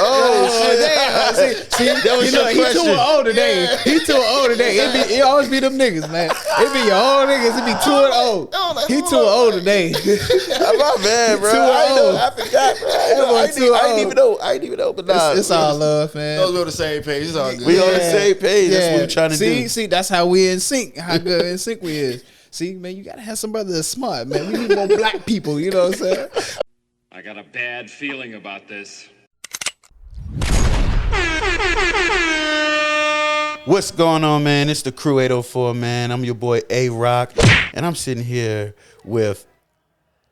Oh, damn. See, that was your question. He too old today. Yeah. He too old today. It always be them niggas, man. It be your old niggas. It be too old. He too old today. My bad, bro. I forgot, bro. I ain't even know. But nah, it's all love, man. We on the same page. It's all good. We on the same page. That's what we trying to do. See, that's how we in sync. How good in sync we is. See, man, you gotta have some brothers that's smart, man. We need more black people. You know what I'm saying? I got a bad feeling about this. What's going on, man? It's the Crew 804, man. I'm your boy A-Rock, and I'm sitting here with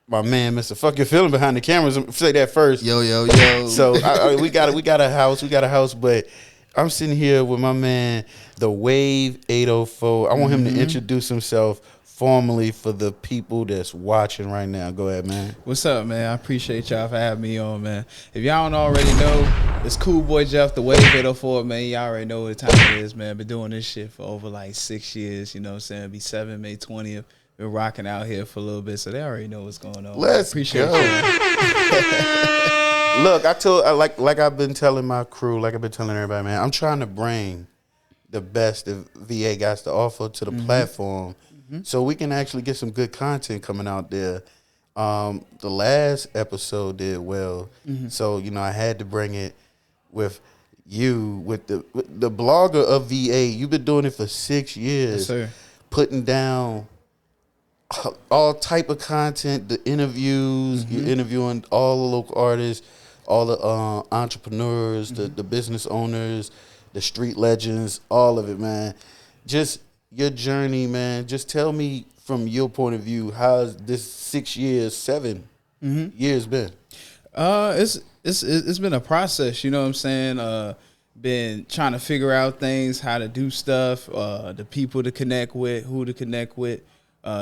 my man, Mr. Fuck Your Feeling behind the cameras. Say that first. Yo. So we got a house, but I'm sitting here with my man, the Wave 804. I want him to introduce himself formally for the people that's watching right now. Go ahead, man. What's up, man? I appreciate y'all for having me on, man. If y'all don't already know, it's CoolBoy Jeff, the Wave 804, man. Y'all already know what time it is, man. Been doing this shit for over like 6 years, you know what I'm saying? It'll be 7 May 20th. Been rocking out here for a little bit, so they already know what's going on. Let's appreciate go. you. Look, like I've been telling my crew, like I've been telling everybody, man, I'm trying to bring the best that VA got to offer to the platform, so we can actually get some good content coming out there. The last episode did well, so I had to bring it with you, with the blogger of VA. You've been doing it for 6 years, Yes, sir. putting down all type of content, the interviews. You're interviewing all the local artists, all the entrepreneurs, the business owners, the street legends, all of it, man. Just your journey, man. Just tell me from your point of view, how's this 6 years, 7 years been? It's been a process, you know what I'm saying? Been trying to figure out things, how to do stuff, the people to connect with, who to connect with.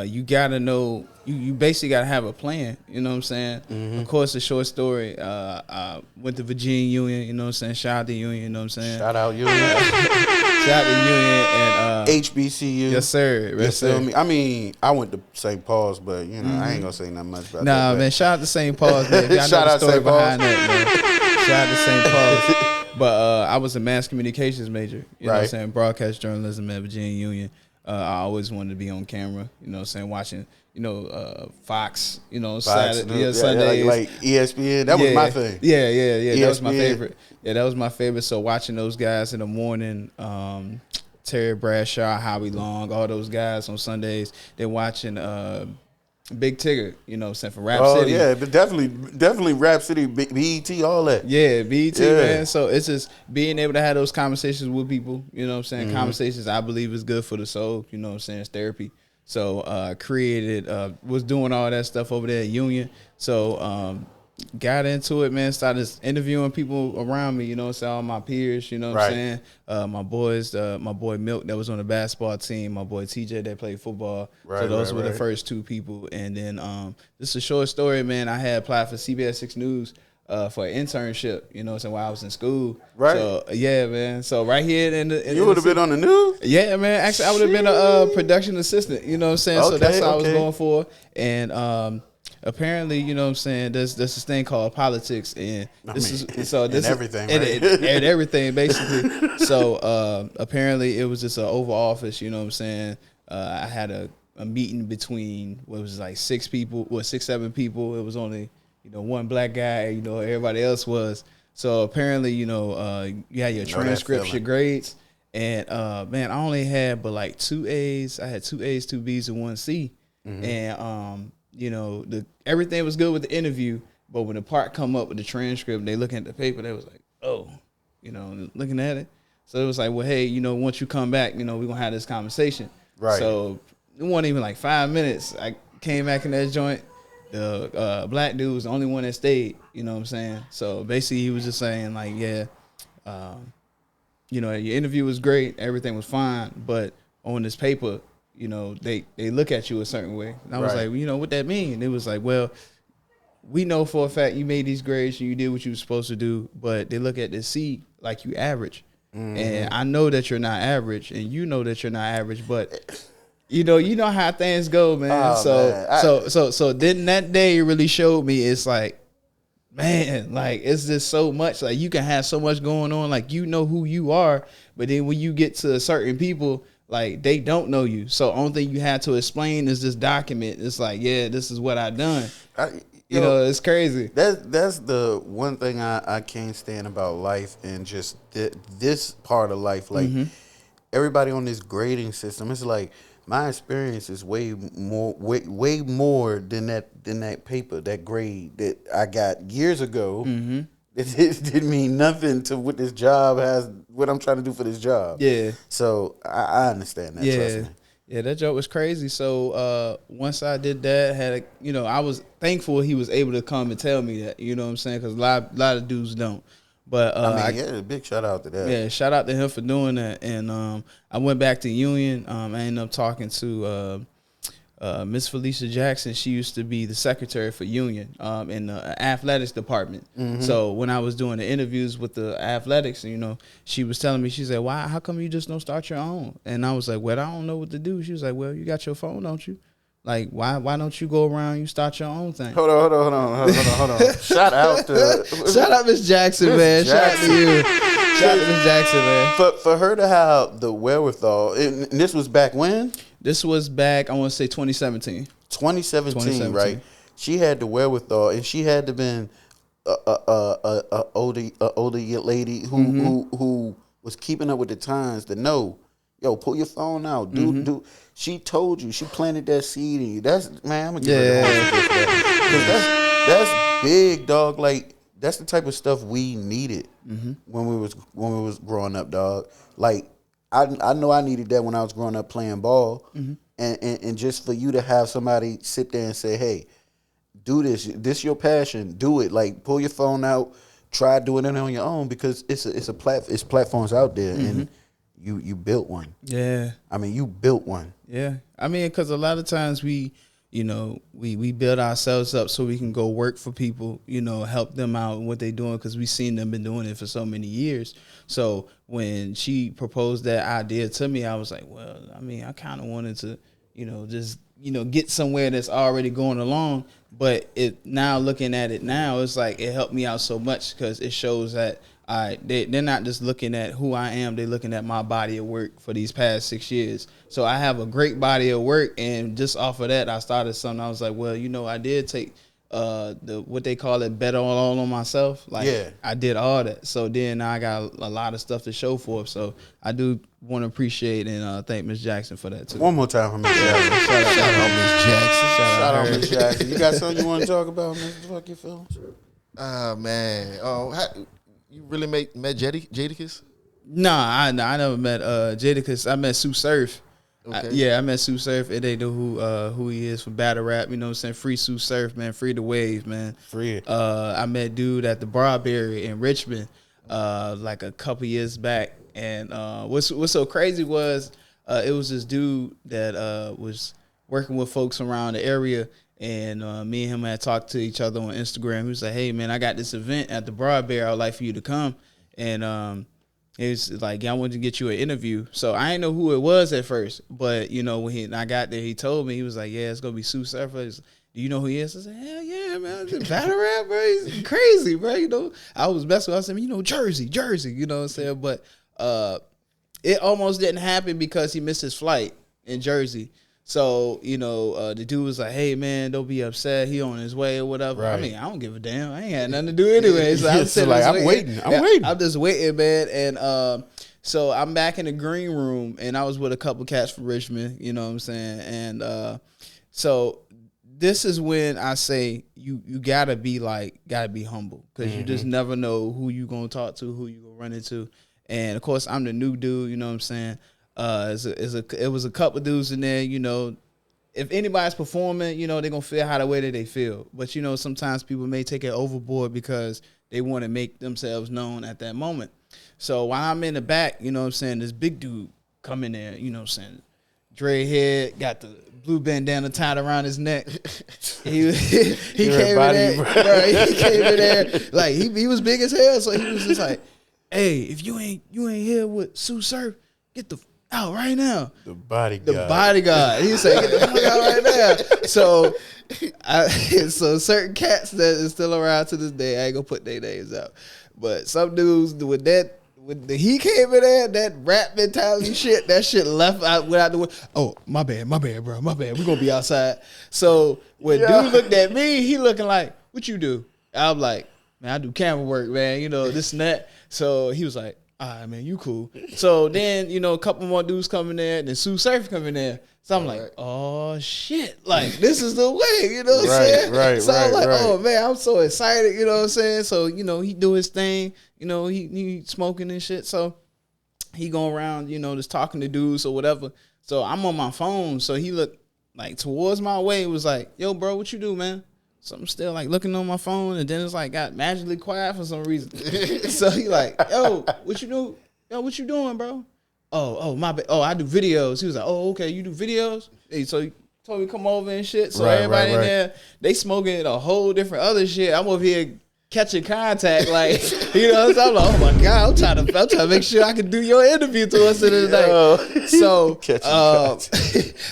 You gotta know, you basically gotta have a plan, you know what I'm saying? Of course, a short story. I went to Virginia Union, you know what I'm saying? Shout out to Union, you know what I'm saying? Shout out Union. Shout out to Union and HBCU. Yes, sir. You feel me? I mean, I went to St. Paul's, but I ain't gonna say nothing much about that. Nah, man, shout out to St. Paul's, man. Y'all Shout know out the story St. Paul's. behind that, man. Shout out to St. Paul's. But I was a mass communications major, you know what I'm saying? Broadcast journalism at Virginia Union. I always wanted to be on camera, you know what I'm saying, watching, Fox, Saturday, Sundays. Like ESPN, that was my thing. Yeah, ESPN. that was my favorite. Yeah, that was my favorite. So watching those guys in the morning, Terry Bradshaw, Howie Long, all those guys on Sundays, then watching Big Tigger, you know what I'm saying, from Rap City. Oh, yeah, but definitely Rap City, BET, all that. Yeah, BET, man. So it's just being able to have those conversations with people, you know what I'm saying? Conversations I believe is good for the soul, you know what I'm saying? It's therapy. So was doing all that stuff over there at Union. So got into it, man. Started interviewing people around me, you know what I'm saying, all my peers, you know what I'm saying? My boys, my boy Milk that was on the basketball team, my boy TJ that played football. So those were the first two people. And then this is a short story, man. I had applied for CBS 6 News for an internship, you know what I'm saying, while I was in school. Right. So yeah, man. So right here in you would have been on the news? Yeah, man. Actually, I would have been a production assistant, you know what I'm saying? So that's what I was going for. And apparently, you know what I'm saying, there's this thing called politics, and everything, right? and everything basically. So apparently it was just an Oval Office, you know what I'm saying. I had a meeting between what was like 6 people, 7 people. It was only one black guy, everybody else was. So apparently, you had your transcripts, your grades, and man, I only had but like 2 A's. I had 2 A's, 2 B's, and 1 C, and everything was good with the interview, but when the part come up with the transcript, they looking at the paper, they was like, oh, looking at it. So it was like, well, hey, once you come back, we're gonna have this conversation. Right. So it wasn't even like 5 minutes. I came back in that joint. The black dude was the only one that stayed, you know what I'm saying? So basically he was just saying like, yeah, your interview was great, everything was fine, but on this paper, they look at you a certain way. And I was like, well, what that mean? And it was like, well, we know for a fact you made these grades and you did what you were supposed to do, but they look at the C like you average. And I know that you're not average, and you know that you're not average, but you know how things go, man. So then that day really showed me it's like man, like it's just so much. Like you can have so much going on. Like you know who you are, but then when you get to certain people, like they don't know you. So only thing you have to explain is this document. It's like, yeah, this is what I done. You know, it's crazy. That's the one thing I can't stand about life and just this part of life. Like everybody on this grading system, it's like my experience is way more than that paper, that grade that I got years ago. It didn't mean nothing to what this job has, what I'm trying to do for this job. Yeah. So I understand that. Yeah. Trust me. Yeah, that joke was crazy. So once I did that, I was thankful he was able to come and tell me that. You know what I'm saying? Because a lot of dudes don't. But a big shout out to that. Yeah, shout out to him for doing that. And I went back to Union. I ended up talking to Miss Felicia Jackson. She used to be the secretary for Union in the athletics department. So when I was doing the interviews with the athletics, she was telling me, she said, "Why? How come you just don't start your own?" And I was like, "Well, I don't know what to do." She was like, "Well, you got your phone, don't you? Like, why don't you go around? You start your own thing." Hold on. Shout out Miss Jackson, man. Shout out to you. Shout out to Miss Jackson, man. For her to have the wherewithal, and this was back when? This was back, I want to say 2017. 2017, right? She had the wherewithal, and she had to been a older lady who was keeping up with the times to know, yo, pull your phone out, do. She told you, she planted that seed in you. That's, man, I'm gonna give her the because that's big, dog. Like that's the type of stuff we needed when we was growing up, dog. Like I know I needed that when I was growing up playing ball, and just for you to have somebody sit there and say, hey, do this. This your passion. Do it. Like pull your phone out. Try doing it on your own because it's platforms out there and. You built one. Yeah. I mean, you built one. Yeah. I mean, because a lot of times we build ourselves up so we can go work for people, help them out in what they're doing because we've seen them been doing it for so many years. So when she proposed that idea to me, I was like, well, I mean, I kind of wanted to, just, get somewhere that's already going along. But now looking at it now, it's like it helped me out so much because it shows that they're not just looking at who I am, they're looking at my body of work for these past 6 years. So I have a great body of work, and just off of that, I started something. I was like, well, I did take what they call it, bet all on myself. Like, yeah. I did all that. So then I got a lot of stuff to show for it. So I do want to appreciate and thank Miss Jackson for that too. One more time for Miss Jackson. Shout out Miss Jackson. Shout out Miss Jackson. You got something you want to talk about, Mr. Fuck Your Feelings? Man. You really met Jadakiss? Nah, I never met Jadakiss. I met Sue Surf. Okay. I met Sue Surf, and they know who he is for battle rap. You know what I'm saying? Free Sue Surf, man. Free the wave, man. Free it. I met dude at the Barberry in Richmond like a couple years back. And what's so crazy was it was this dude that was working with folks around the area. And me and him had talked to each other on Instagram. He was like, hey, man, I got this event at the Broadbear. I would like for you to come. And he was like, yeah, I wanted to get you an interview. So I didn't know who it was at first. But, when I got there, he told me, he was like, yeah, it's going to be Sue Surfer. Do you know who he is? I said, hell yeah, man. Battle rap, bro. He's crazy, bro. I was messing with him. I said, Jersey, you know what I'm saying? But it almost didn't happen because he missed his flight in Jersey. So, the dude was like, hey, man, don't be upset. He on his way or whatever. Right. I mean, I don't give a damn. I ain't had nothing to do anyway. So I'm waiting. I'm just waiting, man. And so I'm back in the green room, and I was with a couple cats from Richmond, you know what I'm saying? And so this is when I say you got to be humble because you just never know who you going to talk to, who you going to run into. And, of course, I'm the new dude, you know what I'm saying? It was a couple dudes in there, if anybody's performing, they're going to feel how the way that they feel. But, sometimes people may take it overboard because they want to make themselves known at that moment. So while I'm in the back, you know what I'm saying, this big dude come in there, you know what I'm saying, dread head, got the blue bandana tied around his neck. He came in there, bro, he came in there, like, he was big as hell, so he was just like, hey, if you ain't here with Sue Surf, get the out right now. The bodyguard. The bodyguard. He said, get the fuck out right now. So certain cats that is still around to this day, I ain't gonna put their names out. But some dudes when he came in there, that rap mentality shit, that shit left out without the way. Oh, my bad, bro, my bad. We gonna be outside. So when dude looked at me, he looking like, what you do? I'm like, man, I do camera work, man. You know, this and that. So he was like, all right, man, you cool. So then, you know, a couple more dudes coming there, and then Sue Surf coming there. So I'm like, oh shit, like this is the way, you know what I'm saying? Right, so I'm like, oh man, I'm so excited, you know what I'm saying? So, you know, he do his thing, you know, he smoking and shit. So he going around, you know, just talking to dudes or whatever. So I'm on my phone. So he looked like towards my way, was like, yo, bro, what you do, man? So I'm still like looking on my phone, and then it's like got magically quiet for some reason. So he like, yo, what you do? Yo, what you doing, bro? Oh, my bad. Oh, I do videos. He was like, oh, okay, you do videos? Hey, so he told me to come over and shit. So everybody in there, they smoking a whole different other shit. I'm over here catching contact, like, you know what I'm saying? I'm like, oh my God, I'm trying to make sure I can do your interview to us today. So,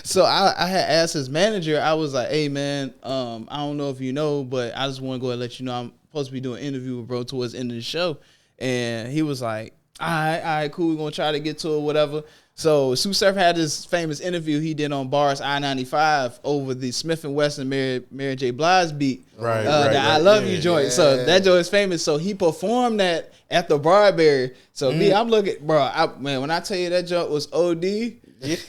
so I had asked his manager, I was like, hey man, I don't know if you know, but I just want to go ahead and let you know I'm supposed to be doing an interview with bro towards the end of the show. And he was like, all right, cool, we're going to try to get to it, whatever. So Sue Surf had this famous interview he did on Bars I-95 over the Smith & Wesson Mary J. Blige beat. Right. I Love You joint. Yeah. So that joint is famous. So he performed that at the Barberry. So I'm looking, bro, man, when I tell you that joint was OD,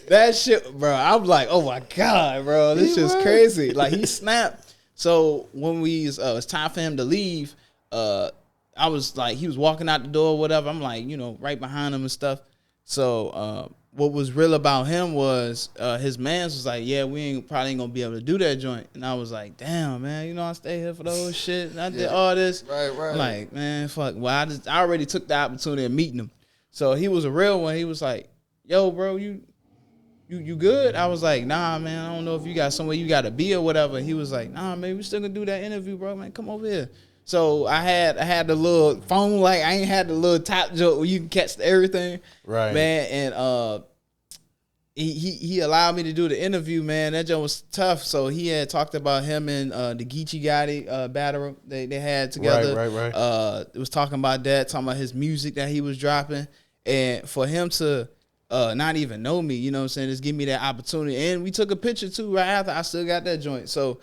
that shit, bro, I'm like, oh my God, bro, this shit's crazy. Like he snapped. So when it's time for him to leave, I was like, he was walking out the door or whatever. I'm like, you know, right behind him and stuff. So what was real about him was his mans was like, yeah, we probably ain't gonna be able to do that joint. And I was like, damn, man, you know, I stay here for the whole shit. And I did all this. Right. I'm like, man, fuck. Well, I already took the opportunity of meeting him. So he was a real one. He was like, yo, bro, you good? I was like, nah, man, I don't know if you got somewhere you gotta be or whatever. He was like, nah, man, we still gonna do that interview, bro, man. Come over here. So I had the little phone, like I ain't had the little top joke where you can catch everything, right, man. And he allowed me to do the interview, man. That joke was tough. So he had talked about him and the Geechee Gotti battle they had together. Right. It was talking about that, talking about his music that he was dropping, and for him to not even know me, you know what I'm saying, just give me that opportunity. And we took a picture too right after. I still got that joint. So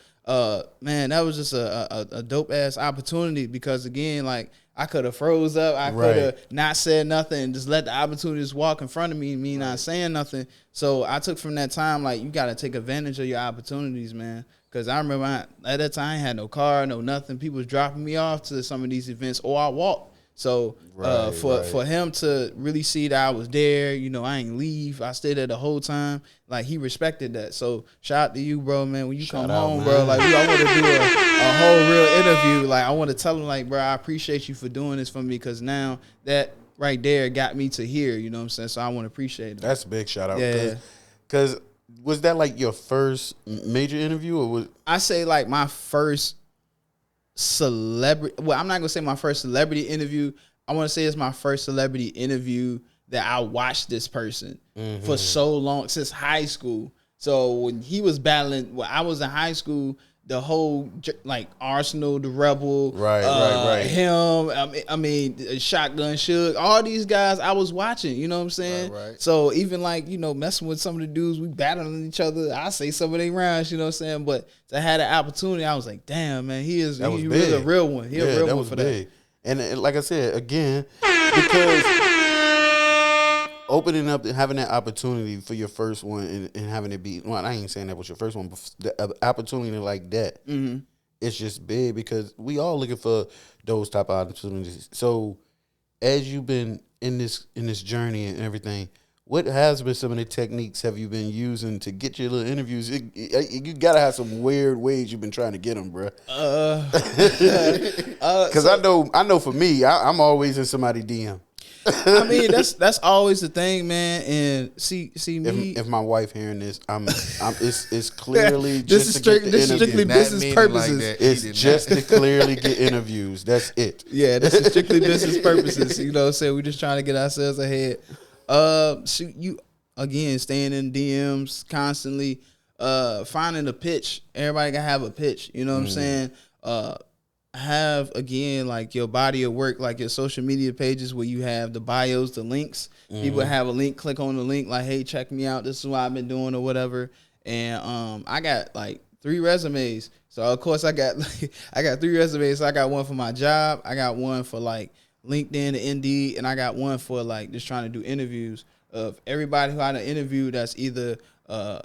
man, that was just a dope ass opportunity, because again, like I could have froze up, I could have not said nothing and just let the opportunities walk in front of me not saying nothing. So I took from that time, like, you got to take advantage of your opportunities, man. Because I remember at that time I had no car, no nothing. People was dropping me off to some of these events, or I walked. So for him to really see that I was there, you know, I ain't leave. I stayed there the whole time. Like, he respected that. So shout out to you, bro, man. When you come home, bro, like, I want to do a whole real interview. Like, I want to tell him, like, bro, I appreciate you for doing this for me, because now that right there got me to here, you know what I'm saying? So I want to appreciate it. That's a big shout out. Yeah. Because was that like your first major interview, or was I say like my first celebrity? Well, I'm not gonna say my first celebrity interview. I want to say it's my first celebrity interview that I watched this person for so long, since high school. So when he was battling, when I was in high school, the whole, like, Arsenal, the Rebel, right. Him, I mean, Shotgun Suge, all these guys I was watching, you know what I'm saying? Right. So even, like, you know, messing with some of the dudes, we battling each other. I say some of their rounds, you know what I'm saying? But to have the opportunity, I was like, damn, man, he really a real one. He a real one for big. That. And like I said, again, because opening up and having that opportunity for your first one and having it be, well, I ain't saying that was your first one, but the opportunity like that, it's just big, because we all looking for those type of opportunities. So as you've been in this journey and everything, what has been some of the techniques have you been using to get your little interviews? You gotta have some weird ways you've been trying to get them, bro. Because I know for me, I'm always in somebody's DM. I mean, that's always the thing, man. And see me. If my wife hearing this, it's clearly just this is strictly business purposes. Like it's just to clearly get interviews. That's it. Yeah, this is strictly business purposes. You know what I'm saying? We're just trying to get ourselves ahead. You again, staying in DMs constantly, finding a pitch. Everybody gotta have a pitch. You know what I'm saying? Have again like your body of work, like your social media pages where you have the bios, the links. People have a link, click on the link, like, hey, check me out. This is what I've been doing or whatever. And I got like 3 resumes. So of course I got 3 resumes. So I got one for my job, I got one for like LinkedIn and Indeed, and I got one for like just trying to do interviews of everybody who I done interviewed that's either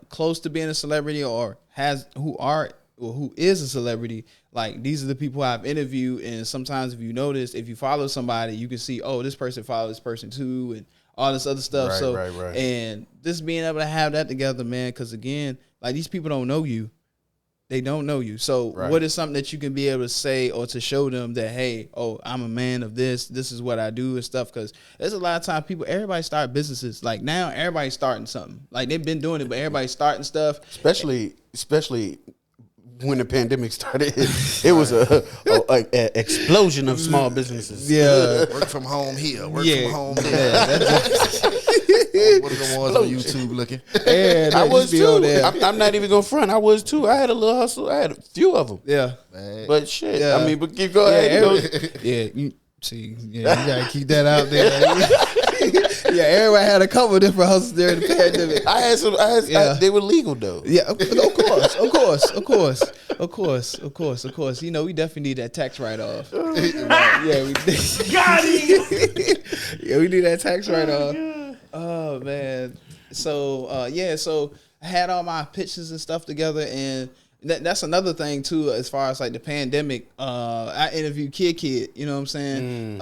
close to being a celebrity or who is a celebrity. Like, these are the people I've interviewed, and sometimes if you notice, if you follow somebody, you can see, oh, this person followed this person too, and all this other stuff. Right. And just being able to have that together, man, because again, like, these people don't know you. They don't know you. So what is something that you can be able to say or to show them that, hey, oh, I'm a man of this. This is what I do and stuff. Because there's a lot of times everybody start businesses. Like, now everybody's starting something. Like, they've been doing it, but everybody's starting stuff. Especially when the pandemic started, it was a explosion of small businesses. Yeah. Work from home here. Work Yeah. from home there. One of the ones on YouTube looking. Yeah, I was too. I'm not even gonna front. I was too. I had a little hustle. I had a few of them. Yeah. Man. But shit, Yeah. I mean, but go ahead. You gotta keep that out there. Yeah, everybody had a couple of different hustles during the pandemic. I had some. They were legal though. Yeah, of course. You know, we definitely need that tax write-off. Yeah, we got him. Yeah, we need that tax write-off. Oh man. So so I had all my pictures and stuff together, and that's another thing too, as far as like the pandemic. I interviewed Kid, you know what I'm saying?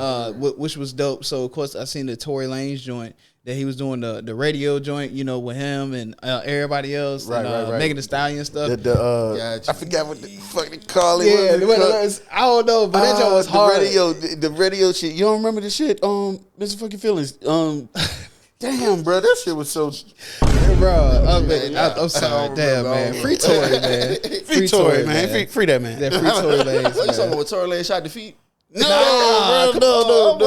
Which was dope. So of course I seen the Tory Lanez joint that he was doing, the radio joint, you know, with him and everybody else, Right. Megan Thee Stallion stuff. Gotcha. I forgot what the fuck they call it. Yeah, I don't know, but that joint was hard. The radio shit. You don't remember the shit? Mr. Fucking Feelings. Damn, bro, that shit was so. Bro, I'm sorry, damn, man. Free Tory, man. Free Tory, man. Free that man. That free Tory Lanez. Oh, you talking about Tory Lanez shot the feet? No, bro, no.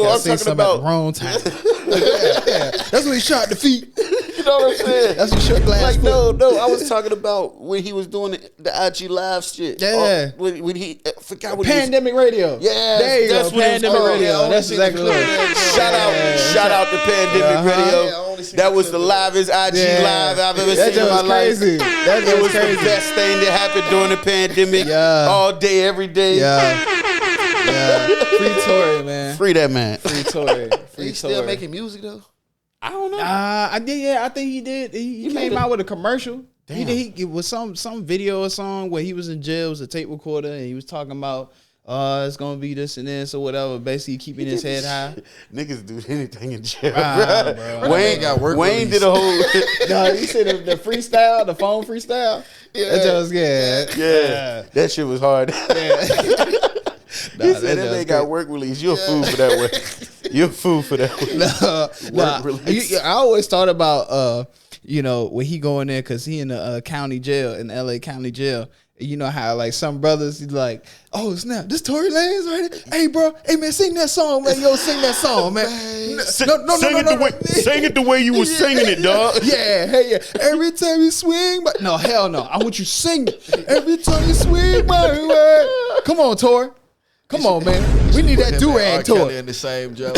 I'm talking about the wrong time. Yeah. That's when he shot the feet. You know what I'm saying? That's when he shot glass. Like, no. I was talking about when he was doing the IG Live shit. Yeah. When he forgot what Pandemic radio. Yeah, there you that's go. what it was. Pandemic radio. That's exactly what it was. Shout out to Pandemic Radio. That was the livest IG Live I've ever seen in my life. That was the best thing that happened during the pandemic. Yeah. All day, every day. Yeah. Free Tory, man. Free that man. Free Tory. He still making music though? I don't know. I did. Yeah, I think he did. He came out with a commercial. Damn. He was some video or song where he was in jail. It was a tape recorder, and he was talking about it's gonna be this and this or whatever. Basically, keeping his head high. Niggas do anything in jail, bro. Wayne got work. Wayne did a whole. No, you said the freestyle, the phone freestyle. Yeah, that was good. Yeah, that shit was hard. He said that they got work release. You're a fool for that work. You're a fool for that work. Work release. I always thought about when he go in there because he in the county jail, in the LA county jail. You know how like some brothers, he's like, oh snap, this Tory Lanez right here. Hey bro, hey man, sing that song, man. Yo, sing that song, man. Sing it the way you was singing it, dog. Yeah, hey, yeah. Every time you swing, but no, hell no. I want you to sing it. Every time you swing my way. Come on, Tory. Come on, man. We need that do-rag Tory. In the same job.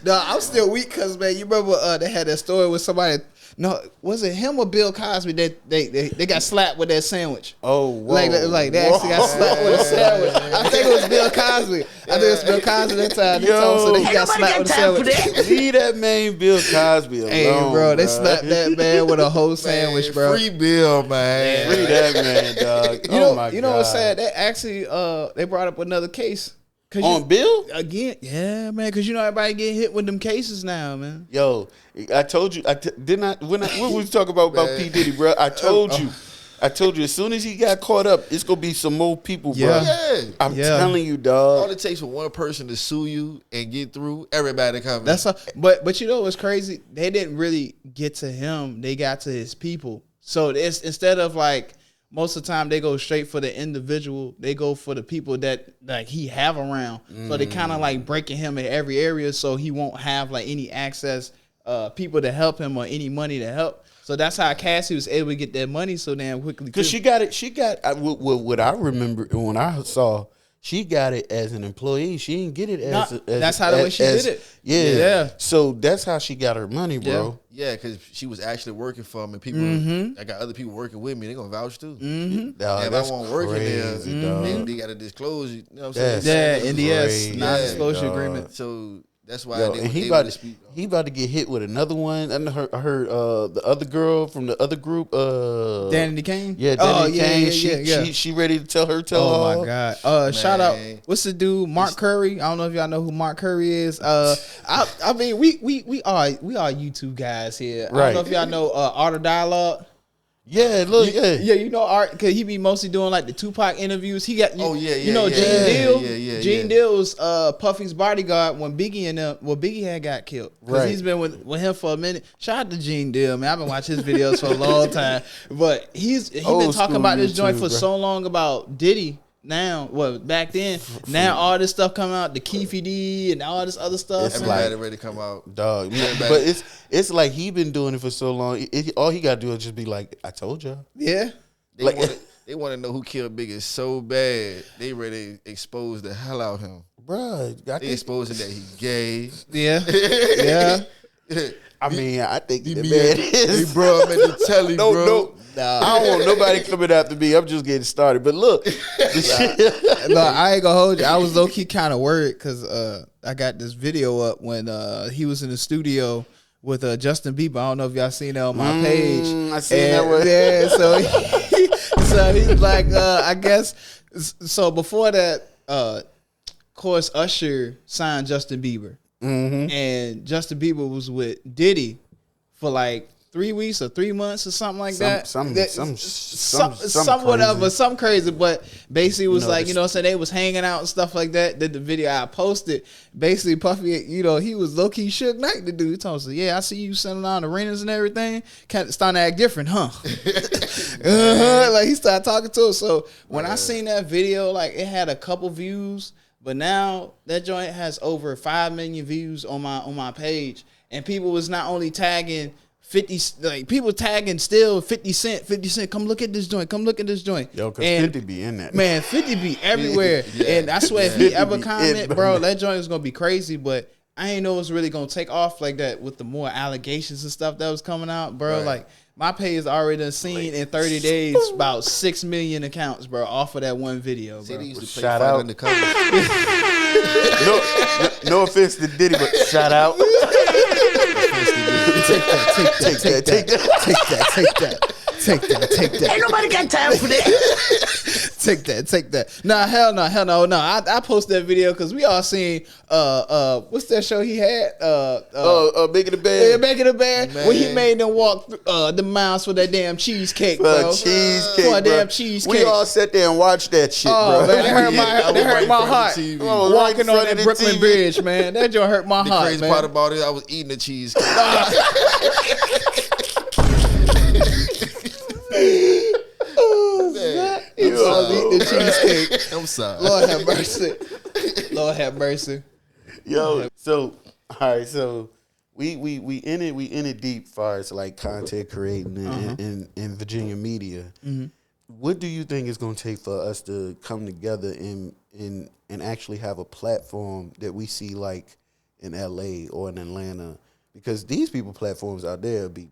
No, I'm still weak because, man, you remember they had that story with somebody. No, was it him or Bill Cosby that they got slapped with that sandwich? Oh, whoa. Like they actually got slapped with a sandwich. I think it was Bill Cosby. I think it was Bill Cosby that time. They told him that he got slapped with a sandwich. Leave that man Bill Cosby alone. Hey, bro, they slapped that man with a whole sandwich, bro. Free Bill, man. Free that man, dog. You know what's sad? They actually they brought up another case. On Bill? Again, yeah, man, because you know everybody get hit with them cases now, man. Yo, I told you, when we was talking about P. Diddy, bro, I told you, as soon as he got caught up, it's going to be some more people, bro. Yeah. I'm telling you, dog. All it takes for one person to sue you and get through, everybody coming. But you know what's crazy? They didn't really get to him. They got to his people. So it's instead of like most of the time they go straight for the individual. They go for the people that like he have around. So they kind of like breaking him in every area, so he won't have like any access, people to help him or any money to help. So that's how Cassie was able to get that money so damn quickly. Because she got it. What I remember when I saw. She got it as an employee. She didn't get it as that's how the way she did it. Yeah. So that's how she got her money, bro. Yeah, because she was actually working for me. People, I got other people working with me. They're going to vouch too. If I won't work in there, they got to disclose. You know what I'm Yeah, saying? NDS, non-disclosure agreement. So that's why and he about to get hit with another one. I heard the other girl from the other group, Danny Kane. Yeah, Danny Kane. She ready to tell Oh all. my god! Shout out. What's the dude? Mark Curry. I don't know if y'all know who Mark Curry is. I mean, we are YouTube guys here. I don't know if y'all know Art of Dialogue. Yeah, look, yeah, you know Art because he be mostly doing like the Tupac interviews. He got Gene Deal. Gene Deal was Puffy's bodyguard when Biggie had got killed. Because he's been with him for a minute. Shout out to Gene Deal, man. I've been watching his videos for a long time. But he's been talking about this joint for so long about Diddy. Now, back then, now all this stuff come out, the Keefy D and all this other stuff. It's like ready to come out, dog. But it's like he been doing it for so long. All he got to do is just be like, "I told y'all." Yeah, they want to know who killed Biggie so bad. They ready to expose the hell out of him, bruh. They exposing that he gay. Yeah. I mean, I think the man is. Hey, bro, I meant to tell you, bro. No. I don't want nobody coming after me. I'm just getting started. But look, I ain't gonna hold you. I was low key kind of worried because I got this video up when he was in the studio with Justin Bieber. I don't know if y'all seen that on my page. I seen that one. Yeah, so he's like, I guess. So before that, of course, Usher signed Justin Bieber, and Justin Bieber was with Diddy for like 3 weeks or 3 months or something like that. Some crazy. But basically it was like, you know what I'm saying, they was hanging out and stuff like that. Did the video I posted. Basically Puffy, you know, he was low-key Suge Knight, the dude. He told us, yeah, I see you sending on arenas and everything. Kind of starting to act different, huh? Like he started talking to us. So when I seen that video, like it had a couple views, but now that joint has over 5 million views on my page. And people was not only tagging 50, like people tagging still 50 Cent, come look at this joint. Yo, cause 50 be in that. Man, 50 be everywhere. And I swear if he ever comment, bro, that joint is gonna be crazy. But I ain't know it was really gonna take off like that with the more allegations and stuff that was coming out, bro. Right. Like my page already done seen in 30 days about 6 million accounts, bro, off of that one video, bro. Shout out. No offense to Diddy, but shout out. Take that. Ain't nobody got time for that. Take that. Nah, hell no. I posted that video because we all seen what's that show he had? Making the Band. Yeah, Making the Band. When he made them walk the miles for that damn cheesecake, bro. Damn cheesecake. We all sat there and watched that shit, bro. Man, that hurt my heart. Walking on that Brooklyn Bridge, man. That joint hurt my heart, man. The crazy part about it, I was eating the cheesecake. He was eating the cheesecake. I'm sorry. Lord have mercy. Yo, so all right, so we in it deep far as like content creating in Virginia media. What do you think it's gonna take for us to come together and actually have a platform that we see like in LA or in Atlanta? Because these people platforms out there be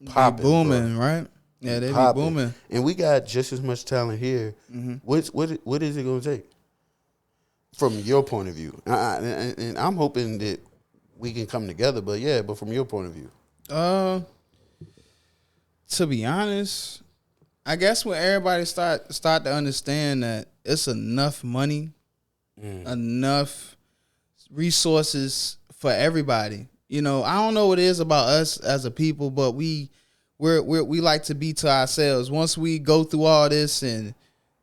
popping, booming, bro. Right? Yeah, they be booming, and we got just as much talent here. What is it gonna take from your point of view? And I'm hoping that we can come together. But from your point of view, to be honest, I guess when everybody start to understand that it's enough money, enough resources for everybody. You know, I don't know what it is about us as a people, but we like to be to ourselves. Once we go through all this and,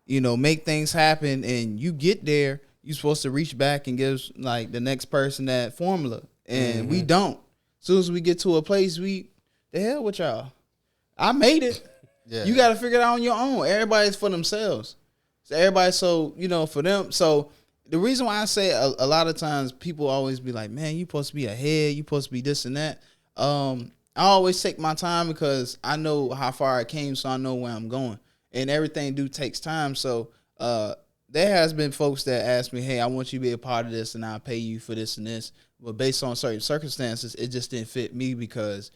you know, make things happen and you get there, you're supposed to reach back and give like the next person that formula. And we don't. As soon as we get to a place, the hell with y'all. I made it. Yeah. You got to figure it out on your own. Everybody's for themselves. So for them. So the reason why I say a lot of times people always be like, man, you supposed to be ahead. You supposed to be this and that. I always take my time because I know how far I came, so I know where I'm going. And everything takes time. So there has been folks that ask me, hey, I want you to be a part of this and I'll pay you for this and this. But based on certain circumstances, it just didn't fit me because,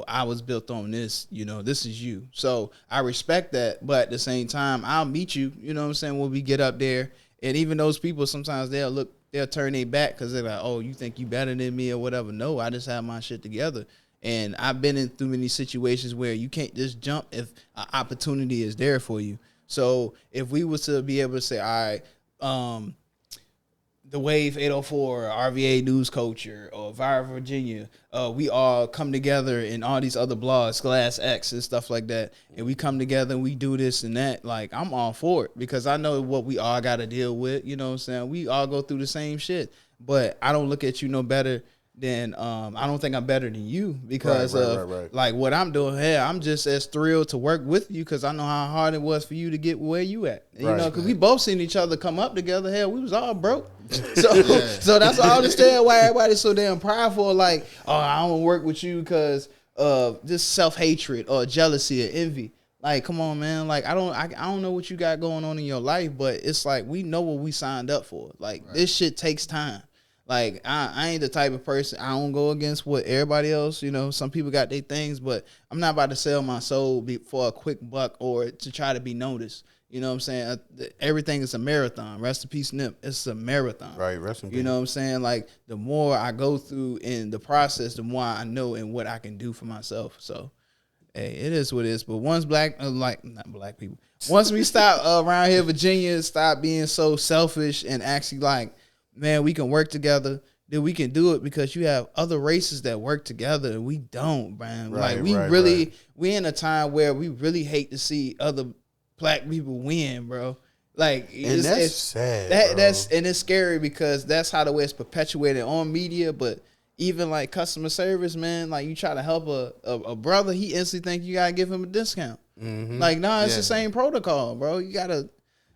I was built on this, this is you. So I respect that. But at the same time, I'll meet you, you know what I'm saying, when we get up there. And even those people, sometimes they'll turn their back because they're like, oh, you think you better than me or whatever. No, I just have my shit together. And I've been in through many situations where you can't just jump if an opportunity is there for you. So if we was to be able to say, all right, the Wave 804, RVA News Culture, or Vira Virginia, we all come together in all these other blogs, Glass X and stuff like that, and we come together and we do this and that, like, I'm all for it because I know what we all got to deal with, you know what I'm saying? We all go through the same shit, but I don't look at you no better than, I don't think I'm better than you because like what I'm doing here. I'm just as thrilled to work with you because I know how hard it was for you to get where you at. And, because we both seen each other come up together. Hell, we was all broke. So that's why I understand why everybody's so damn prideful. Like, oh, I don't work with you because of this self-hatred or jealousy or envy. Like, come on, man. Like, I don't know what you got going on in your life, but it's like we know what we signed up for. Like, this shit takes time. Like, I ain't the type of person, I don't go against what everybody else, some people got their things, but I'm not about to sell my soul for a quick buck or to try to be noticed. You know what I'm saying? Everything is a marathon. Rest in peace, Nip. It's a marathon. Right, rest in peace. You know what I'm saying? Like, the more I go through in the process, the more I know and what I can do for myself. So, hey, it is what it is. But once not black people, once we stop around here, Virginia, stop being so selfish and actually like, man, we can work together, then we can do it because you have other races that work together and we don't, man. We in a time where we really hate to see other black people win, bro. Like, and that's sad. And it's scary because that's how the way it's perpetuated on media. But even like customer service, man, like you try to help a brother, he instantly think you gotta give him a discount. Mm-hmm. Like, nah, it's the same protocol, bro. You gotta.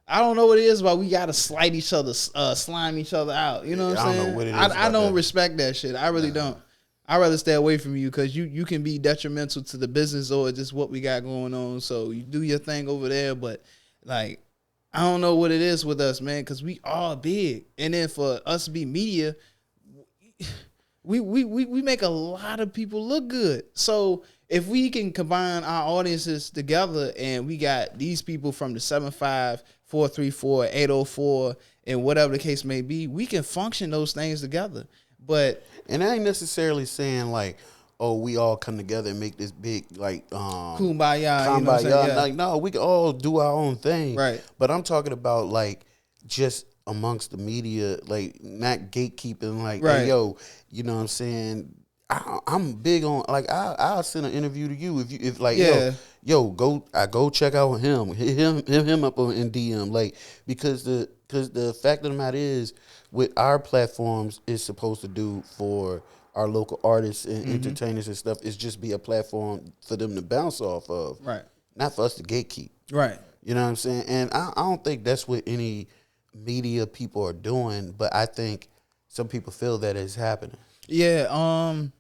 I don't know what it is, but we gotta slide each other, slime each other out. You know what I'm saying? I don't know what it is. I don't respect that shit. I really don't. I'd rather stay away from you because you can be detrimental to the business or just what we got going on. So you do your thing over there, but like, I don't know what it is with us, man, because we all big. And then for us to be media, we make a lot of people look good. So if we can combine our audiences together and we got these people from the 75, 434, 804, and whatever the case may be, we can function those things together. And I ain't necessarily saying like, oh, we all come together and make this big like kumbaya. You know like, no, we can all do our own thing. Right. But I'm talking about like just amongst the media, like not gatekeeping, like, hey, yo, you know what I'm saying? I'm big on like I'll send an interview to you if go check out him, hit him up in DM, like, because the fact of the matter is, what our platforms is supposed to do for our local artists and entertainers and stuff is just be a platform for them to bounce off of, right? Not for us to gatekeep, right? You know what I'm saying? And I don't think that's what any media people are doing, but I think some people feel that it's happening. Yeah, and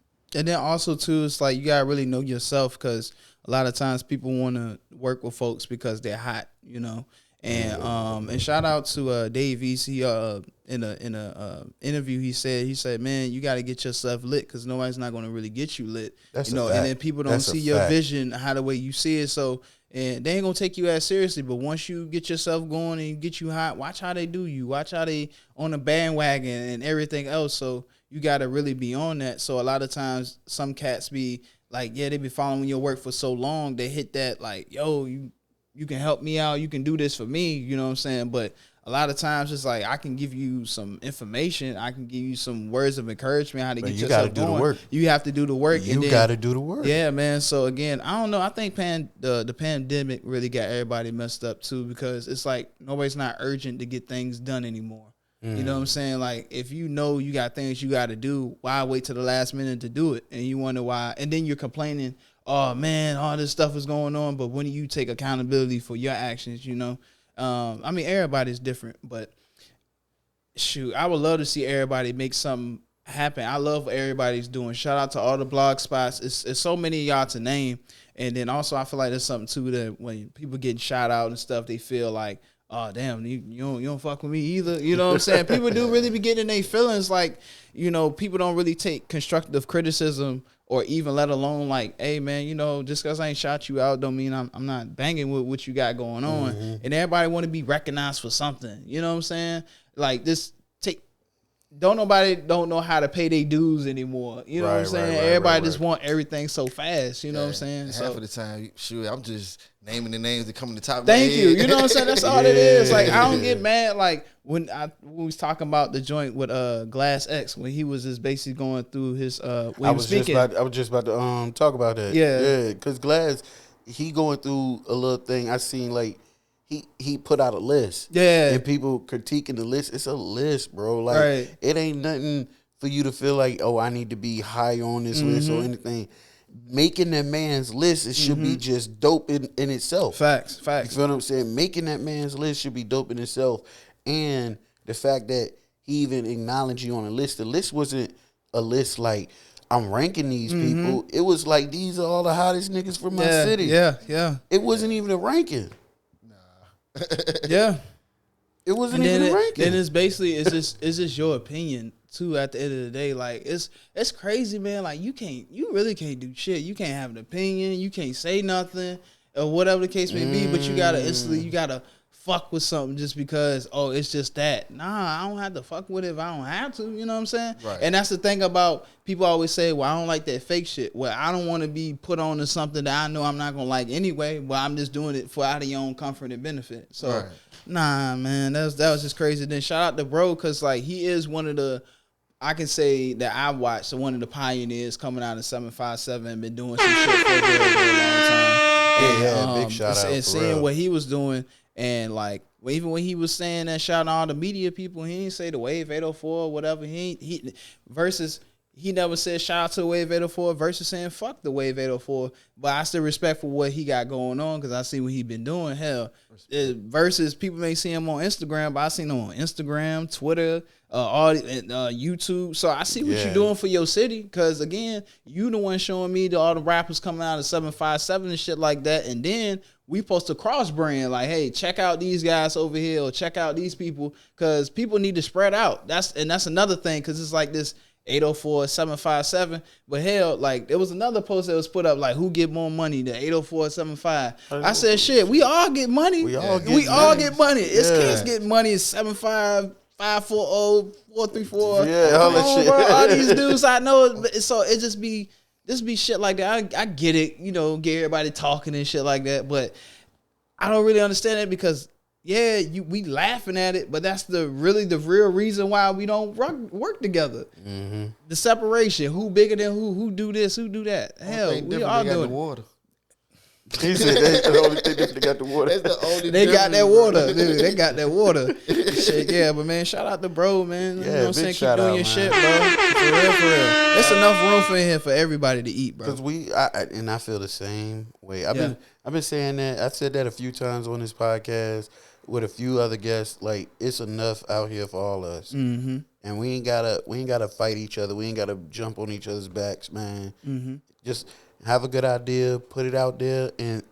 then also too, it's like you gotta really know yourself because a lot of times people want to work with folks because they're hot, you know. And shout out to Dave East. He in a interview he said, man, you got to get yourself lit because nobody's not going to really get you lit. That's you know, and then people don't see your vision, how the way you see it. So and they ain't gonna take you as seriously. But once you get yourself going and get you hot, watch how they do you. Watch how they on the bandwagon and everything else. So you got to really be on that. So a lot of times some cats be like, yeah, they be following your work for so long, they hit that like, yo, you can help me out. You can do this for me. You know what I'm saying? But a lot of times it's like I can give you some information. I can give you some words of encouragement how to get yourself going. You got to do the work. You have to do the work. You got to do the work. Yeah, man. So again, I don't know. I think the pandemic really got everybody messed up too because it's like nobody's not urgent to get things done anymore. You know what I'm saying? Like, if you know you got things you got to do, why wait till the last minute to do it? And you wonder why. And then you're complaining, oh man, all this stuff is going on. But when you take accountability for your actions, you know, I mean, everybody's different, but shoot, I would love to see everybody make something happen. I love what everybody's doing. Shout out to all the blog spots. It's so many of y'all to name. And then also I feel like there's something too that when people getting shout out and stuff, they feel like, oh damn, you don't fuck with me either. You know what I'm saying? People do really be getting their feelings. Like, you know, people don't really take constructive criticism or even let alone like, hey man, you know, just because I ain't shot you out don't mean I'm not banging with what you got going on. And everybody want to be recognized for something. You know what I'm saying? Like this. Nobody know how to pay their dues anymore. You know what I'm saying? Everybody just want everything so fast. You know what I'm saying? Half of the time, shoot, I'm just naming the names that come to the top of Thank my you. head. You know what I'm saying? That's all it is. Like, I don't get mad. Like, when we was talking about the joint with Glass X, when he was just basically going through his when he was speaking. I was just about to talk about that. Yeah. Because Glass, he going through a little thing. I seen like, he put out a list. Yeah. And people critiquing the list. It's a list, bro. Like, it ain't nothing for you to feel like, oh, I need to be high on this list or anything. Making that man's list, it should be just dope in itself. Facts. You feel what I'm saying? Making that man's list should be dope in itself. And the fact that he even acknowledged you on the list wasn't a list like, I'm ranking these people. It was like, these are all the hottest niggas from my city. Yeah. It wasn't even a ranking. Yeah, it wasn't even a ranking. Then it's basically it's just your opinion too. At the end of the day, like it's crazy, man. Like you really can't do shit. You can't have an opinion. You can't say nothing or whatever the case may be. But you gotta fuck with something just because it's just that. Nah, I don't have to fuck with it if I don't have to. You know what I'm saying? Right. And that's the thing about people always say, well, I don't like that fake shit. Well, I don't want to be put on to something that I know I'm not gonna like anyway. But I'm just doing it for out of your own comfort and benefit. So, nah, man, that was just crazy. Then shout out to bro, cause like he is one of the, I can say that I watched, so one of the pioneers coming out of 757 and been doing some shit for a very, very long time. And, big shout out. And seeing what he was doing. And like even when he was saying that, shouting all the media people, he didn't say the Wave 804 or whatever. He never said shout out to the Wave 804 versus saying fuck the Wave 804. But I still respect for what he got going on because I see what he been doing. Hell, versus people may see him on Instagram, but I seen him on Instagram, Twitter, YouTube. So I see what you're doing for your city. Because again, you the one showing me all the rappers coming out of 757 and shit like that, and then we supposed to cross brand like, hey, check out these guys over here or check out these people because people need to spread out. That's another thing because it's like this 804, 757. But hell, like there was another post that was put up like who get more money, the 804 or 75. I said shit, we all get money. We all get money. It's kids getting money. It's 75, 540, 434. Yeah, all that shit. Bro, all these dudes I know. So it just be shit like that. I get it, you know, get everybody talking and shit like that. But I don't really understand it because we laughing at it, but that's the real reason why we don't work together. Mm-hmm. The separation, who bigger than who do this, who do that. Hell, we all doing water. He said that's the only thing they got the water. That's the only they got that water. Dude, they got that water. Shit, yeah, but man, shout out to bro, man. You know what I'm saying? Keep doing your shit, bro. For real. There's enough room for here for everybody to eat, bro. Because I feel the same way. I've been saying that. I've said that a few times on this podcast with a few other guests. Like it's enough out here for all of us, and we ain't gotta fight each other. We ain't gotta jump on each other's backs, man. Just have a good idea, put it out there, and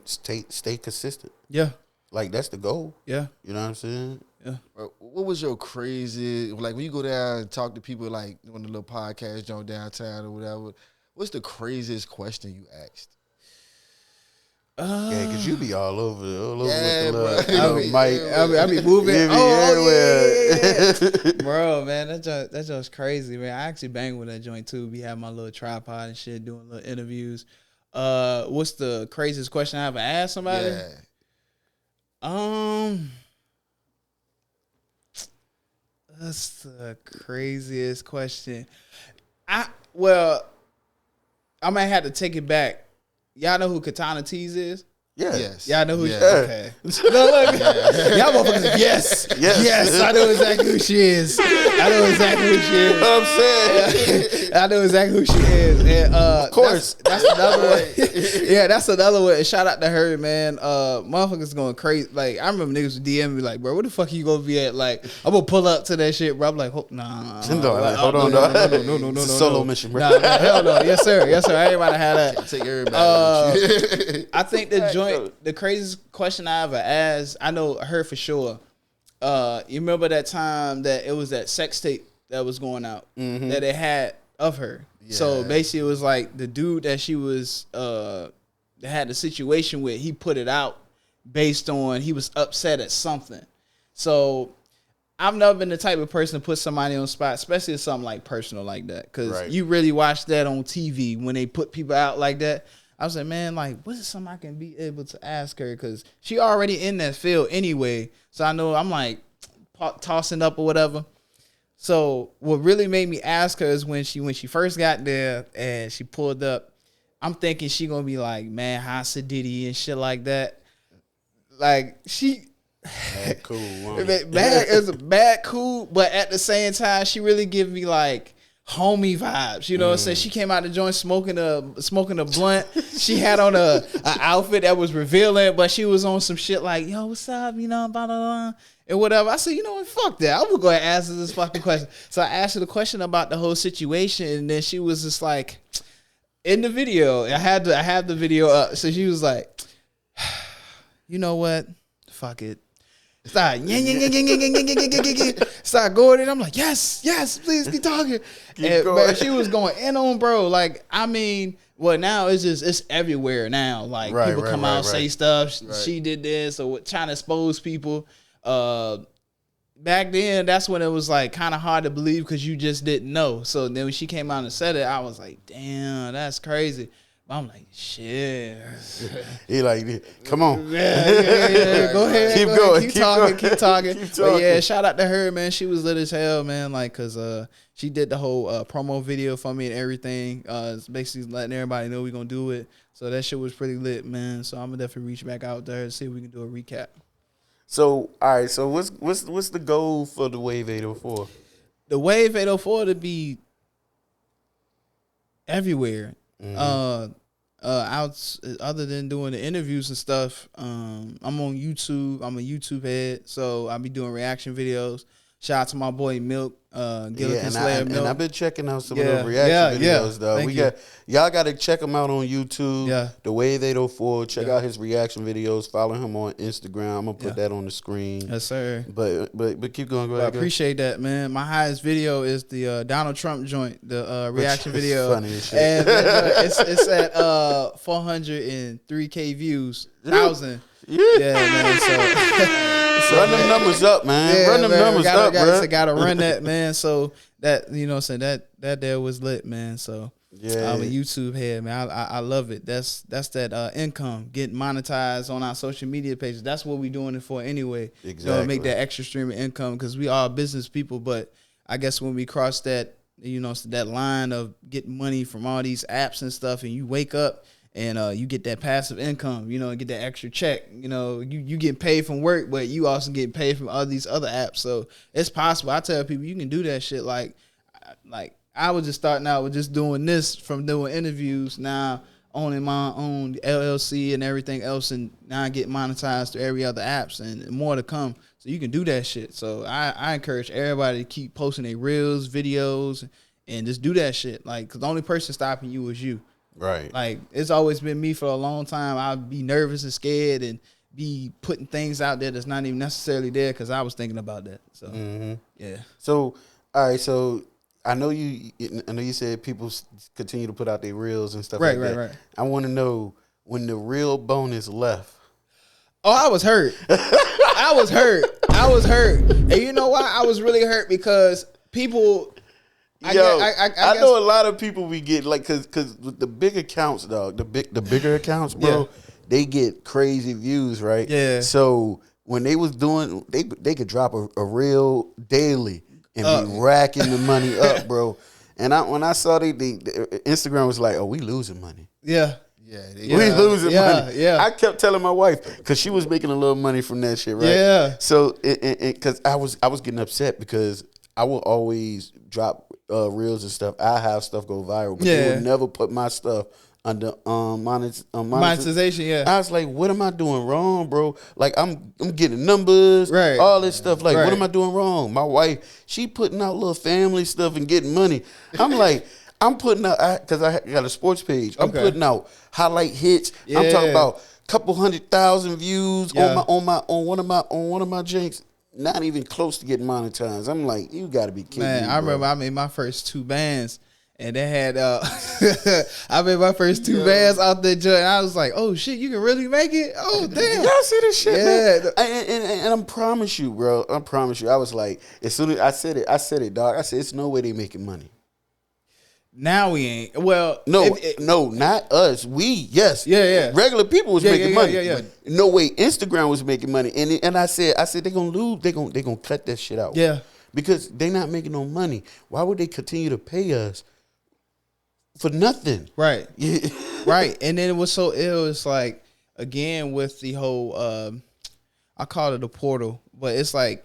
stay consistent. Yeah, like that's the goal. Yeah, you know what I'm saying. Yeah. What was your crazy, like when you go down and talk to people like on the little podcast joint downtown or whatever? What's the craziest question you asked? Yeah, because you be all over with the I be moving. Yeah. Bro, man, that joint's crazy, man. I actually bang with that joint too. Be having my little tripod and shit, doing little interviews. What's the craziest question I ever asked somebody? Yeah. That's the craziest question. I might have to take it back. Y'all know who Katana Tees is? Yeah. Yes. Y'all know who she is? Okay. Look. Y'all motherfuckers, yes. I know exactly who she is. I know exactly who she is. You know what I'm saying? I know exactly who she is. And, of course. That's another one. Yeah, that's another one. Shout out to her, man. Motherfuckers going crazy. Like, I remember niggas DM me like, bro, where the fuck you gonna be at? Like, I'm gonna pull up to that shit, bro. I'm like, nah. Hold on, no. It's a solo mission, bro. Nah, hell no. Yes, sir. I ain't about to have that. Take everybody with you. I think the craziest question I ever asked, I know her for sure. You remember that time that it was that sex tape that was going out that it had of her. Yeah. So basically, it was like the dude that she was that had the situation with. He put it out based on he was upset at something. So I've never been the type of person to put somebody on the spot, especially if something like personal like that, because you really watch that on TV when they put people out like that. I was like, man, like, what is something I can be able to ask her? Because she already in that field anyway. So I know I'm like tossing up or whatever. So what really made me ask her is when she first got there and she pulled up, I'm thinking she gonna be like, man, hi Sadiddy and shit like that. Like she Bad cool. It's bad cool, but at the same time, she really give me like homie vibes. You know what I'm saying? She came out the joint smoking a blunt. She had on a outfit that was revealing, but she was on some shit like, yo, what's up? You know, blah, blah, blah, and whatever. I said, you know what? Fuck that. I'm gonna go ahead and answer this fucking question. So I asked her the question about the whole situation, and then she was just like, in the video, I had the video up. So she was like, you know what? Fuck it. Start start going in. I'm like, yes, please keep talking. But she was going in on bro. Like, I mean, well, now it's everywhere now. Like people come out say stuff. She did this or trying to expose people. Back then, that's when it was like kind of hard to believe because you just didn't know. So then when she came out and said it, I was like, damn, that's crazy. I'm like, shit. He like, come on. Yeah. Go ahead. Keep going. Keep talking. But yeah, shout out to her, man. She was lit as hell, man. Like, cause she did the whole promo video for me and everything. It's basically letting everybody know we gonna do it. So that shit was pretty lit, man. So I'm gonna definitely reach back out there and see if we can do a recap. So all right. So what's the goal for the Wave 804? The Wave 804 to be everywhere. Out other than doing the interviews and stuff, I'm on YouTube. I'm a YouTube head, so I'll be doing reaction videos. Shout out to my boy Milk, Gilligan Slayer Milk. And I've been checking out some of the reaction videos though. Y'all got to check him out on YouTube. Yeah. The Wave 804. Check out his reaction videos. Follow him on Instagram. I'm gonna put that on the screen. Yes, sir. But keep going. Go ahead. I appreciate that, man. My highest video is the Donald Trump joint, the reaction video. Funny as shit. And it's at 403K views, 1,000. Yeah, man. So run them numbers up, man. Yeah, run them numbers up, bro. Gotta run that, man. So that, you know what I'm saying, that there was lit, man. So yeah, I'm a YouTube head, man. I love it. That's that income, getting monetized on our social media pages. That's what we doing it for anyway. Exactly. You know, make that extra stream of income because we are business people. But I guess when we cross that, you know, that line of getting money from all these apps and stuff, and you wake up and you get that passive income, you know, and get that extra check. You know, you get paid from work, but you also get paid from all these other apps. So it's possible. I tell people you can do that shit. Like I was just starting out with just doing this from doing interviews. Now owning my own LLC and everything else, and now I get monetized through every other apps and more to come. So you can do that shit. So I encourage everybody to keep posting their reels, videos, and just do that shit. Like, cause the only person stopping you is you. Right. Like, it's always been me for a long time. I'd be nervous and scared and be putting things out there that's not even necessarily there because I was thinking about that. So, yeah. So, all right. So, I know you said people continue to put out their reels and stuff like that. Right. I want to know when the real bonus left. Oh, I was hurt. I was hurt. And you know why? I was really hurt because people... I know a lot of people we get like cause with the big accounts, dog, the bigger accounts, bro, they get crazy views, right? Yeah. So when they was doing, they could drop a reel daily and be racking the money up, bro. And when I saw the Instagram was like, oh, we losing money. Yeah. We losing money. Yeah. I kept telling my wife because she was making a little money from that shit, right? Yeah. So because I was getting upset because I will always drop reels and stuff. I have stuff go viral, but they will never put my stuff under monetization. Yeah, I was like, what am I doing wrong, bro? Like I'm getting numbers, right? All this stuff. Like, what am I doing wrong? My wife, she putting out little family stuff and getting money. I'm like, I'm putting out because I got a sports page. I'm putting out highlight hits. Yeah. I'm talking about couple 100,000 views on one of my jinx. Not even close to getting monetized. I'm like, you got to be kidding me, I remember I made my first 2 bands. And they had, I made my first 2 bands out there, and I was like, "Oh shit, you can really make it! Oh damn, y'all see this shit, man!" And I promise you, bro. I promise you. I was like, as soon as I said it, dog. I said, "It's no way they making money." Now we ain't. Well, no, not us. Regular people was making money. But no way, Instagram was making money. And I said they gonna lose. They gonna cut that shit out. Yeah, because they not making no money. Why would they continue to pay us for nothing? Right. Right. And then it was so ill. It's like, again, with the whole, I call it a portal, but it's like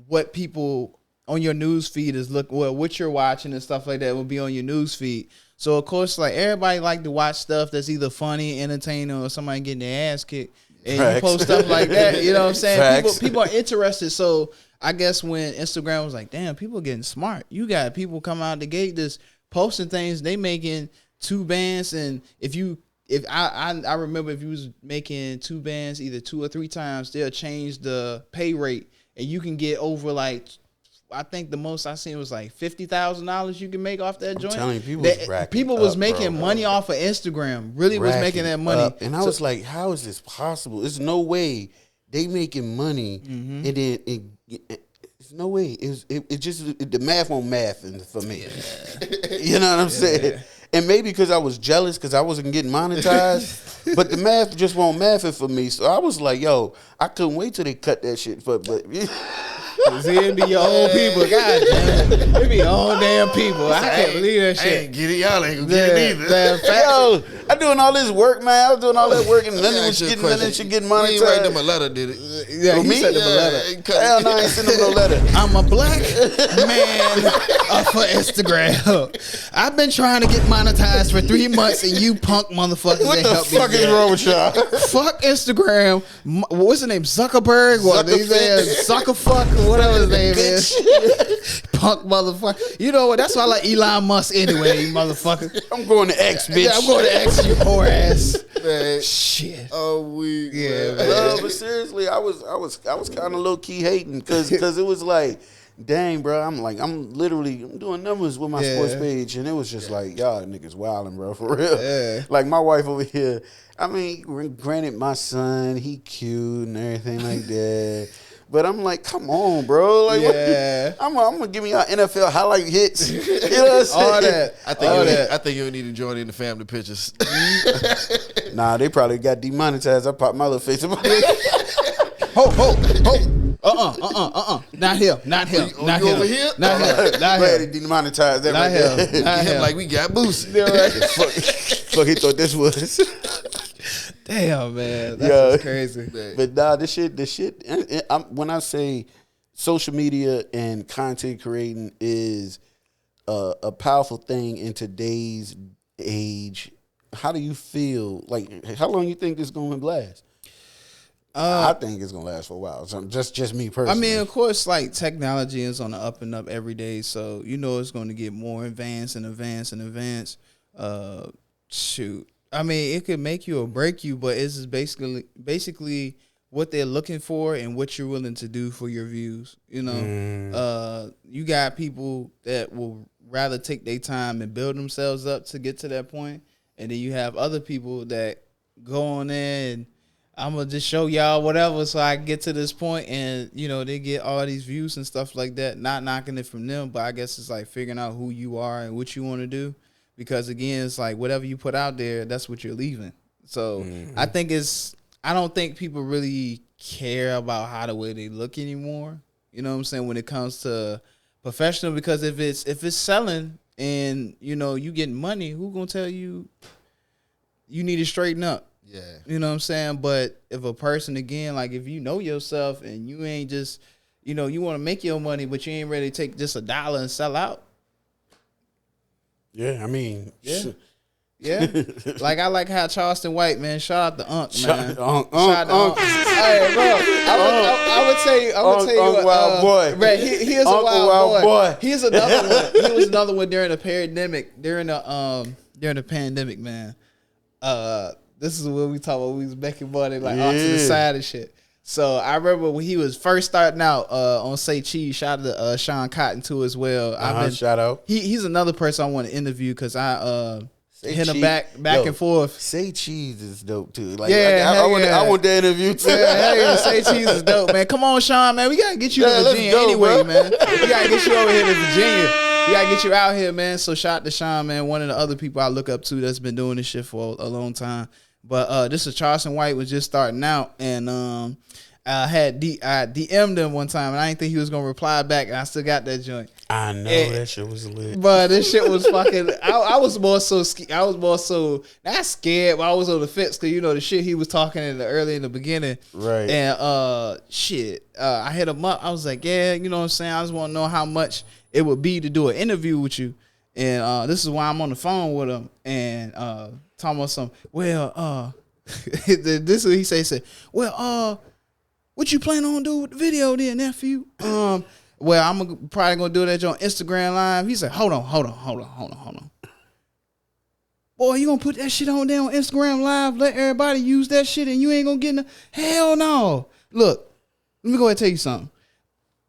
what people on your news feed is what you're watching and stuff like that will be on your news feed. So of course, like everybody like to watch stuff that's either funny, entertaining, or somebody getting their ass kicked. And you post stuff like that. You know what I'm saying? People are interested. So I guess when Instagram was like, damn, people are getting smart. You got people come out the gate just posting things. They making 2 bands, and if I remember if you was making 2 bands either 2 or 3 times, they'll change the pay rate, and you can get over like, I think the most I seen was like $50,000 you can make off that joint. I'm telling you, people was making money off of Instagram. Really was making that money. And I was like, how is this possible? There's no way they making money, and then there's no way. It just the math won't math for me. You know what I'm saying? And maybe because I was jealous because I wasn't getting monetized, but the math just won't math it for me. So I was like, yo, I couldn't wait till they cut that shit. But see, it be your own people. God damn it. It be your own damn people. I can't believe that shit. I ain't get it. Y'all ain't gonna get it either. Yo, I doing all this work, man. I was doing all that work and none of this shit getting monetized. You ain't write them a letter, did it? Yeah, he sent them a letter. Hell no, I ain't sent them no letter. I'm a black man for Instagram. I've been trying to get monetized for 3 months, and you punk motherfuckers what ain't the help me. fuck is wrong with y'all? Fuck Instagram. What's his name? Zuckerberg? What Zuckerfuck or whatever his name is. Punk motherfucker. You know what? That's why I like Elon Musk anyway, you motherfucker. I'm going to X, bitch. Yeah, I'm going to X, you whore ass. Man. Shit. Oh, we. Yeah, man. No, but seriously, I was kind of low key hating because it was like, dang, bro, I'm doing numbers with my sports page, and it was just like, y'all niggas wilding, bro, for real. Yeah. Like my wife over here. I mean, granted, my son, he cute and everything like that. But I'm like, come on, bro. Like, I'm gonna give me our NFL highlight hits. You know what I'm saying? All that. I think you need to join in the family pictures. Nah, they probably got demonetized. I popped my little face in my Not him. Not him. Not him. Over here? Not him. Not Glad him. he demonetized that. Not Right him. there. Not him. Like we got boosted. Fuck, he thought this was. Damn, man, that's crazy. But nah, this shit. When I say social media and content creating is a powerful thing in today's age, how do you feel? Like, how long you think this going to last? I think it's gonna last for a while. So just me personally. I mean, of course, like technology is on the up and up every day, so you know it's going to get more advanced and advanced and advanced. Shoot. I mean, it could make you or break you, but it's just basically what they're looking for and what you're willing to do for your views. You know, you got people that will rather take their time and build themselves up to get to that point, and then you have other people that go on there and I'm gonna just show y'all whatever so I can get to this point, and you know they get all these views and stuff like that. Not knocking it from them, but I guess it's like figuring out who you are and what you want to do. Because again, it's like whatever you put out there, that's what you're leaving. So I don't think people really care about how the way they look anymore. You know what I'm saying? When it comes to professional, because if it's selling and you know you getting money, who gonna tell you need to straighten up? Yeah, you know what I'm saying. But if a person, again, like if you know yourself and you ain't just you know, you want to make your money, but you ain't ready to take just $1 and sell out. Yeah, I mean, Yeah, like I like how Charleston White, man. Shout out to Unc, man. Shout out to Unc. Hey, bro, I would tell you, wild boy. Right, he is a wild boy. He's another one. He was another one during the pandemic. During the pandemic, man. This is what we talk about. We was making money like off to the side and shit. So I remember when he was first starting out on Say Cheese. Shout out to Sean Cotton too as well. Shout out. He's another person I want to interview because I hit him back Yo, and forth. Say Cheese is dope too. Like, I want that interview too. Yeah, Say Cheese is dope, man. Come on, Sean, man. We gotta get you to Virginia anyway, man. We gotta get you over here to Virginia. We gotta get you out here, man. So shout out to Sean, man. One of the other people I look up to that's been doing this shit for a long time. But this is Charleston White was just starting out, and I DM'd him one time, and I didn't think he was gonna reply back, and I still got that joint. I know that shit was lit, but this shit was fucking. I was more so not scared, but I was on the fence because you know the shit he was talking early in the beginning, right? And I hit him up. I was like, yeah, you know what I'm saying. I just want to know how much it would be to do an interview with you, and this is why I'm on the phone with him and talking about something. Well, this is what he said. Well, what you plan on doing with the video then, nephew? Well, I'm probably gonna do that on Instagram Live. He said, hold on. Boy, you gonna put that shit on there on Instagram Live, let everybody use that shit, and you ain't gonna get hell no. Look, let me go ahead and tell you something.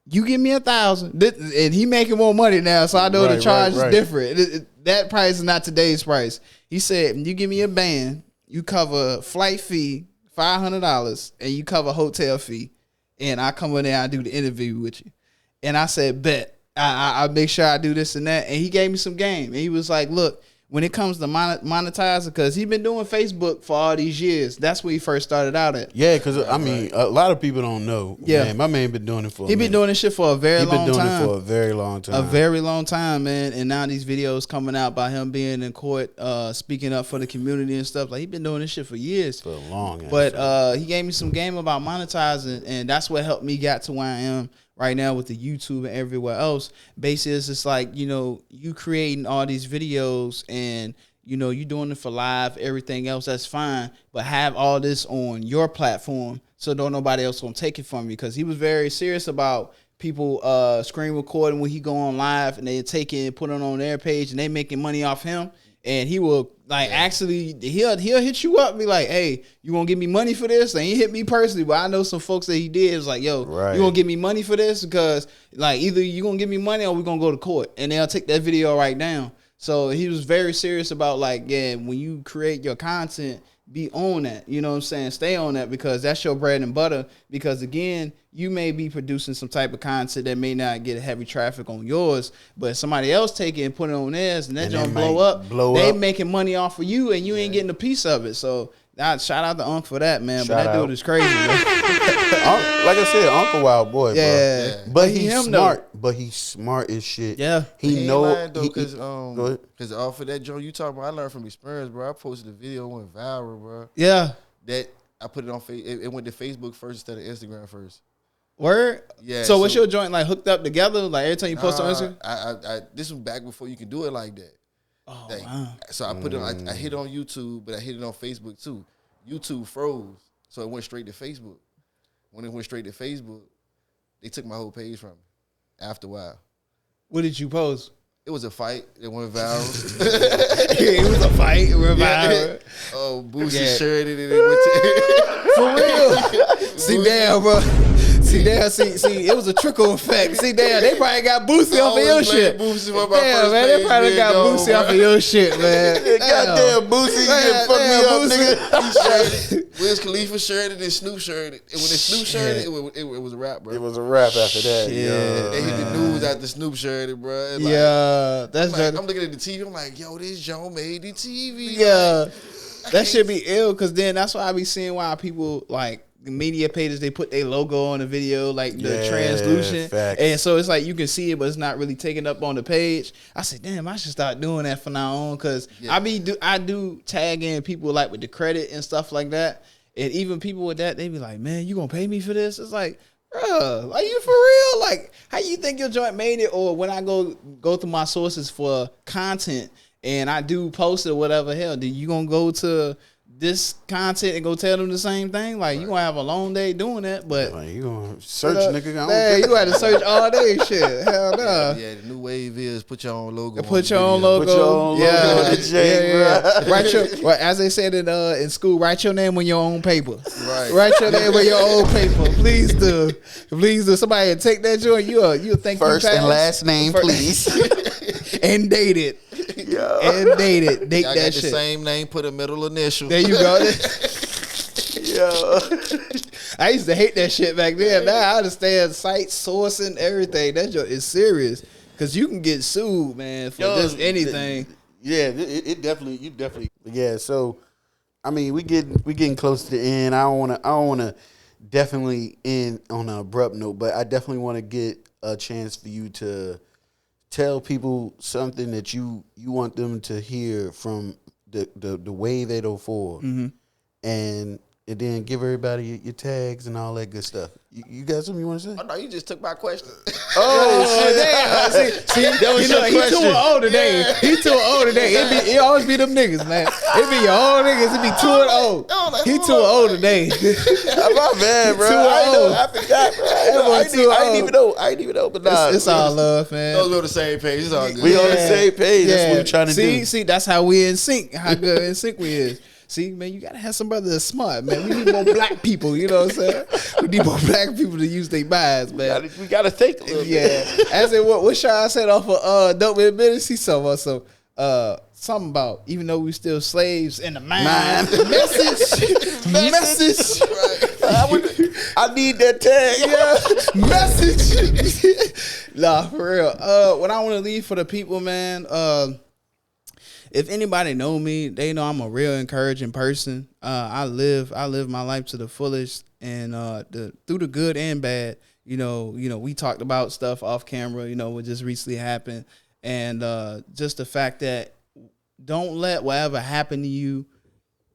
You give me $1,000, and he making more money now, so I know the charge is different. That price is not today's price. He said, you give me a band, you cover flight fee, $500, and you cover hotel fee, and I come in there and I do the interview with you. And I said, bet. I make sure I do this and that. And he gave me some game. And he was like, look, when it comes to monetizing, because he's been doing Facebook for all these years. That's where he first started out at. Yeah, because, I mean, a lot of people don't know. Yeah. Man, my man been doing it for a minute. He been doing this shit for a very long time. He been doing it for a very long time. A very long time, man. And now these videos coming out by him being in court, speaking up for the community and stuff. Like, he been doing this shit for years. For long. But he gave me some game about monetizing, and that's what helped me get to where I am right now with the YouTube and everywhere else. Basically, it's just like, you know, you creating all these videos and, you know, you doing it for live, everything else, that's fine. But have all this on your platform so don't nobody else gonna take it from you. Because he was very serious about people screen recording when he go on live and they take it and put it on their page and they making money off him. And he will actually he'll hit you up and be like, hey, you gonna give me money for this? And he hit me personally, but I know some folks that he did. It was like, yo, you gonna give me money for this? Because like either you gonna give me money or we gonna go to court, and they'll take that video right down. So he was very serious about like, yeah, when you create your content, be on that. You know what I'm saying? Stay on that because that's your bread and butter. Because again, you may be producing some type of content that may not get heavy traffic on yours, but somebody else take it and put it on theirs, and that don't blow up. They making money off of you, and you ain't getting a piece of it. So shout out to Unc for that, man. But that dude is crazy. Like I said, Uncle Wild Boy, bro. Yeah. But he's smart. But he's smart as shit. Yeah. He know because off of that joint you talking about, I learned from experience, bro. I posted a video, went viral, bro. Yeah. That I put it on Facebook. It went to Facebook first instead of Instagram first. Word? Yeah. So what's your joint like hooked up together? Like every time you post on Instagram? I this was back before you could do it like that. Oh, wow. So I put it on, I hit it on YouTube, but I hit it on Facebook too. YouTube froze, so it went straight to Facebook. When it went straight to Facebook, they took my whole page from me after a while. What did you post? It was a fight. It went viral. It was a fight. It went viral. Oh, Boosie shared it and it went to... For real. See, damn, bro. See, it was a trickle effect. See, damn, they probably got Boosie off of your shit. Damn, man, they probably got Boosie off of your shit, man. Goddamn, Boosie, you fucked me up, nigga. Wiz Khalifa shared it and Snoop shared it. And when Snoop shared it, it was a rap, bro. It was a rap after that. Yeah. They hit the news after Snoop shared it, bro. Like, yeah, that's like, I'm looking at the TV. I'm like, yo, this Joe made the TV. Yeah, like, that should be ill. Because then that's why I be seeing why people like the media pages, they put their logo on the video, like the translucent. Facts. And so it's like you can see it, but it's not really taken up on the page. I said, damn, I should start doing that from now on. Because I do tag in people like with the credit and stuff like that. And even people with that, they be like, man, you gonna pay me for this? It's like, Bruh, are you for real? Like, how you think your joint made it? Or when I go through my sources for content and I do post it or whatever, hell, then you gonna go to this content and go tell them the same thing? Like, you gonna have a long day doing that, but like, you gonna search, nigga. Man, you got to search all day, shit. Hell no. Yeah, the new wave is put your own logo. Put your own logo. Yeah. Write your, well, as they said in school, write your name on your own paper. Right. Write your name on your own paper. Please do. Please do. Somebody take that joint. You'll think first you and last name, please. And date it. Yo. And date it. Date I that got shit. the same name, put a middle initial. There you go. Yo. I used to hate that shit back then. Now I understand site sourcing, everything. That joint is serious. Because you can get sued, man, for just anything. It definitely, you definitely. Yeah, so, I mean, we getting close to the end. I don't want to definitely end on an abrupt note, but I definitely want to get a chance for you to tell people something that you want them to hear from the Wave 804, and then give everybody your tags and all that good stuff. You got something you want to say? Oh no, you just took my question. Oh shit! See, that was your question. He too old today. Yeah. He too old today. It always be them niggas, man. It be your old niggas. It be too old. He too old today. My bad, bro. I forgot, bro. I didn't even know. But nah, it's all love, man. Those on the same page. It's all good. We on the same page. That's what we're trying to do. See, that's how we in sync. How good in sync we is. See, man, you gotta have some brothers that's smart, man. We need more black people, you know what I'm saying? We need more black people to use their minds, man. We gotta think a little bit. As in what Sean said off of Dope with Business, he saw something about even though we still slaves in the mind. Message. I need that tag. Yeah. Message. Nah, for real. What I want to leave for the people, man, if anybody know me, they know I'm a real encouraging person. I live my life to the fullest, and through the good and bad. You know, we talked about stuff off camera. You know, what just recently happened, and just the fact that don't let whatever happened to you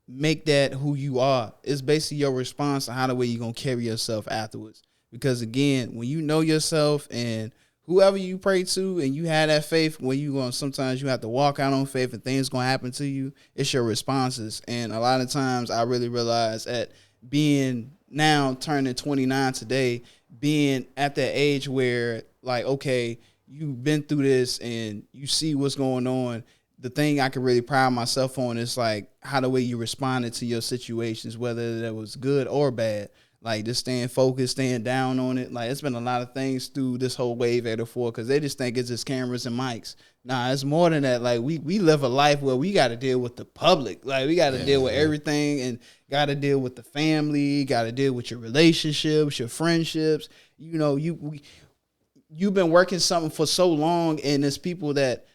make that who you are. It's basically your response to how the way you're gonna carry yourself afterwards. Because again, when you know yourself and whoever you pray to and you have that faith where you going, sometimes you have to walk out on faith and things going to happen to you. It's your responses. And a lot of times I really realize at being now turning 29 today, being at that age where like, okay, you've been through this and you see what's going on. The thing I can really pride myself on is like how the way you responded to your situations, whether that was good or bad. Like just staying focused, staying down on it. Like it's been a lot of things through this whole Wave 804 because they just think it's just cameras and mics. Nah, it's more than that. Like we live a life where we got to deal with the public. Like we got to deal with everything and got to deal with the family, got to deal with your relationships, your friendships. You know, you've been working something for so long, and there's people that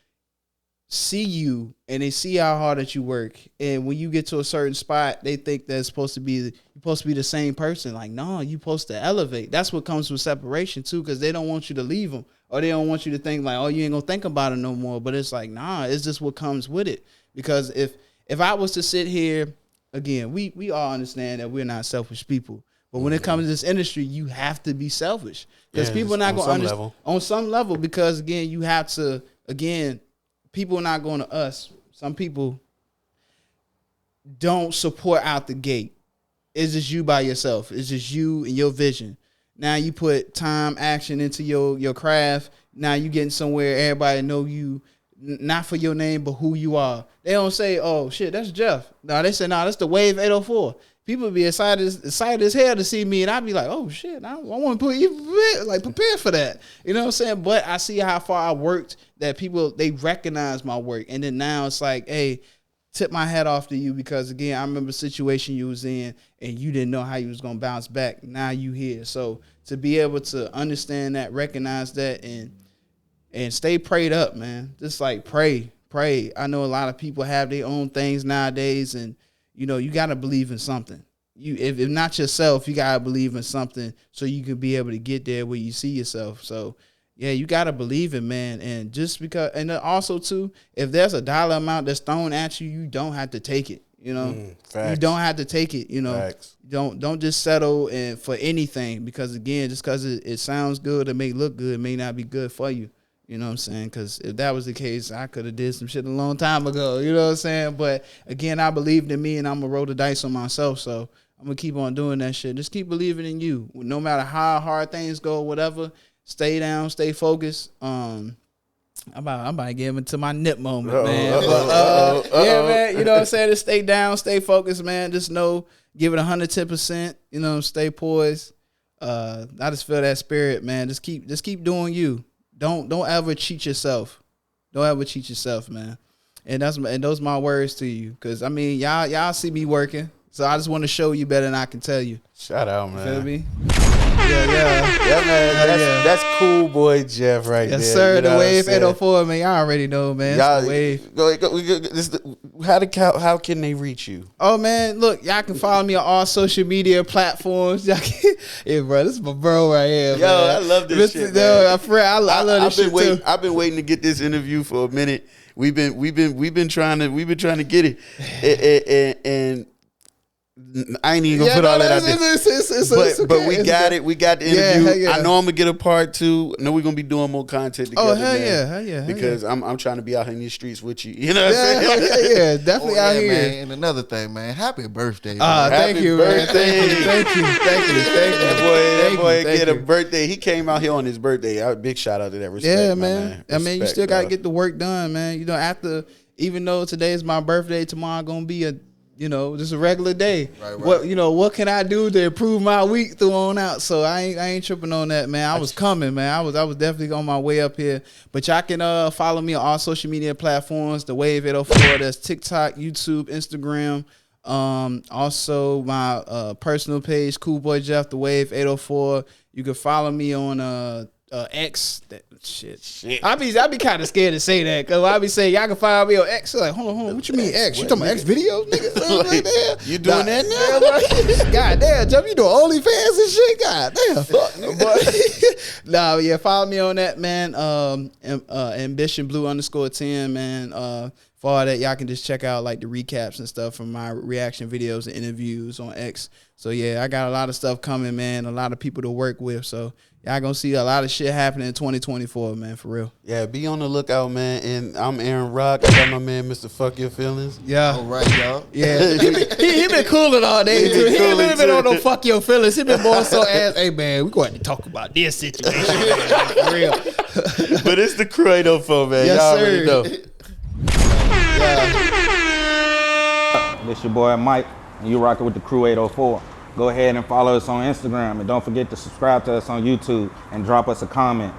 see you and they see how hard that you work, and when you get to a certain spot they think that's supposed to be you're supposed to be the same person. Like no, you're supposed to elevate. That's what comes with separation too, because they don't want you to leave them, or they don't want you to think like, oh, you ain't gonna think about it no more. But it's like, nah, it's just what comes with it. Because if I was to sit here again, we all understand that we're not selfish people, but when it comes to this industry, you have to be selfish because people are not gonna understand on some level, because again, you have to, again, people are not going to us. Some people don't support out the gate. It's just you by yourself. It's just you and your vision. Now you put time, action into your craft. Now you getting somewhere. Everybody know you, not for your name, but who you are. They don't say, oh, shit, that's Jeff. No, they say, no, that's the Wave 804. People be excited as hell to see me, and I'd be like, oh, shit, I want to put you, like, prepare for that. You know what I'm saying? But I see how far I worked, that people, they recognize my work. And then now it's like, hey, tip my hat off to you, because, again, I remember the situation you was in, and you didn't know how you was going to bounce back. Now you here. So to be able to understand that, recognize that, and stay prayed up, man. Just, like, pray. I know a lot of people have their own things nowadays, and you know, you got to believe in something. If not yourself, you got to believe in something so you can be able to get there where you see yourself. So, yeah, you got to believe it, man. And just because, and also, too, if there's a dollar amount that's thrown at you, you don't have to take it. You know, you don't have to take it. You know, don't just settle for anything, because again, just because it sounds good, it may look good, it may not be good for you. You know what I'm saying? Because if that was the case, I could have did some shit a long time ago. You know what I'm saying? But again, I believed in me, and I'm gonna roll the dice on myself. So I'm gonna keep on doing that shit. Just keep believing in you. No matter how hard things go, whatever. Stay down, stay focused. I'm about to get into my nip moment, man. Yeah, man. You know what I'm saying? Just stay down, stay focused, man. Just know, give it 110%. You know, stay poised. I just feel that spirit, man. Just keep doing you. Don't ever cheat yourself. Don't ever cheat yourself, man. And those are my words to you. Cause I mean, y'all see me working, so I just want to show you better than I can tell you. Shout out, man. You feel me? Yeah, man. That's CoolBoy Jeff right there. Yes, sir. You know the Wave 804, man. Y'all already know, man. Y'all, the Wave. How can they reach you? Oh, man, look, y'all can follow me on all social media platforms. Y'all can, yeah, bro, this is my bro right here. Yo, man. I love this shit, man. I love this shit too. I've been waiting to get this interview for a minute. We've been trying to get it, and I ain't even gonna put all that out there. But we got it. We got the interview. I know I'm gonna get a part 2. I know we're gonna be doing more content together. Oh hell yeah. Because I'm trying to be out here in these streets with you. You know what I'm saying? Yeah, definitely out here. Man. And another thing, man. Happy birthday. Thank you, man. Thank you. That boy get a birthday. He came out here on his birthday. Big shout out to that. Respect, yeah, man. I mean, you still gotta get the work done, man. You know, even though today is my birthday, tomorrow gonna be just a regular day. Right. What can I do to improve my week through on out? So I ain't tripping on that, man. I was coming, man. I was definitely on my way up here. But y'all can follow me on all social media platforms, the Wave 804. That's TikTok, YouTube, Instagram. Also my personal page, CoolBoy Jeff, the Wave 804. You can follow me on X. Shit. I be kind of scared to say that, because I be saying y'all can find me on X. Like, hold on, what you mean X? You talking about X videos, nigga? You doing that now? God damn, Jeff, you doing OnlyFans and shit? God damn. Follow me on that, man. Ambition Blue _10, man. For all that, y'all can just check out like the recaps and stuff from my reaction videos and interviews on X. So yeah, I got a lot of stuff coming, man. A lot of people to work with. So y'all gonna see a lot of shit happening in 2024, man, for real. Yeah, be on the lookout, man. And I'm Aaron Rock. I got my man, Mr. Fuck Your Feelings. Yeah. All right, y'all. Yeah. he been cooling all day, too. He ain't been on no Fuck Your Feelings. He been more so as, hey, man, we going to talk about this situation, man, for real. But it's the Crew 804, man. Yes, y'all sir. already know. This your boy Mike, and you rocking with the Crew 804. Go ahead and follow us on Instagram, and don't forget to subscribe to us on YouTube and drop us a comment.